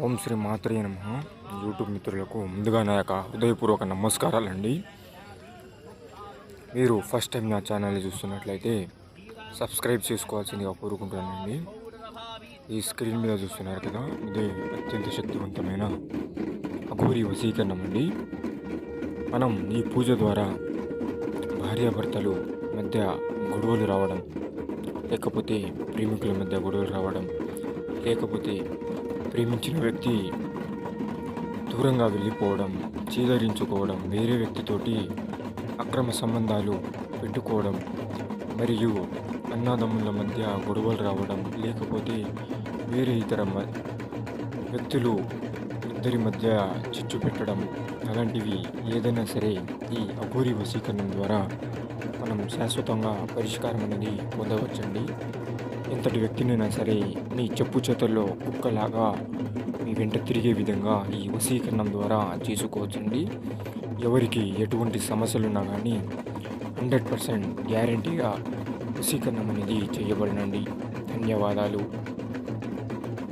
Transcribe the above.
ఓం శ్రీ మాత్రే నమః. యూట్యూబ్ మిత్రులకు ముందుగా నా యొక్క హృదయపూర్వక నమస్కారాలండి. మీరు ఫస్ట్ టైం నా ఛానల్ని చూస్తున్నట్లయితే సబ్స్క్రైబ్ చేసుకోవాల్సిందిగా కోరుకుంటున్నానండి. ఈ స్క్రీన్ మీద చూస్తున్నారు కదా, ఇదే అత్యంత శక్తివంతమైన అఘోరి వశీకరణం అండి. మనం ఈ పూజ ద్వారా భార్యాభర్తలు మధ్య గొడవలు రావడం, లేకపోతే ప్రేమికుల మధ్య గొడవలు రావడం, లేకపోతే ప్రేమించిన వ్యక్తి దూరంగా వెళ్ళిపోవడం, చీదరించుకోవడం, వేరే వ్యక్తితోటి అక్రమ సంబంధాలు పెట్టుకోవడం, మరియు అన్నదమ్ముల మధ్య గొడవలు రావడం, లేకపోతే వేరే ఇతర వ్యక్తులు ఇద్దరి మధ్య చిచ్చు పెట్టడం, అలాంటివి ఏదైనా సరే ఈ అఘోరి వశీకరణం ద్వారా మనం శాశ్వతంగా పరిష్కారం అనేది పొందవచ్చండి. ఎంతటి వ్యక్తినైనా సరే మీ చెప్పు చేతుల్లో కుక్కలాగా మీ వెంట తిరిగే విధంగా ఈ వశీకరణం ద్వారా చేసుకోవచ్చండి. ఎవరికి ఎటువంటి సమస్యలున్నా కానీ 100% గ్యారంటీగా వశీకరణం అనేది చేయబడినండి. ధన్యవాదాలు.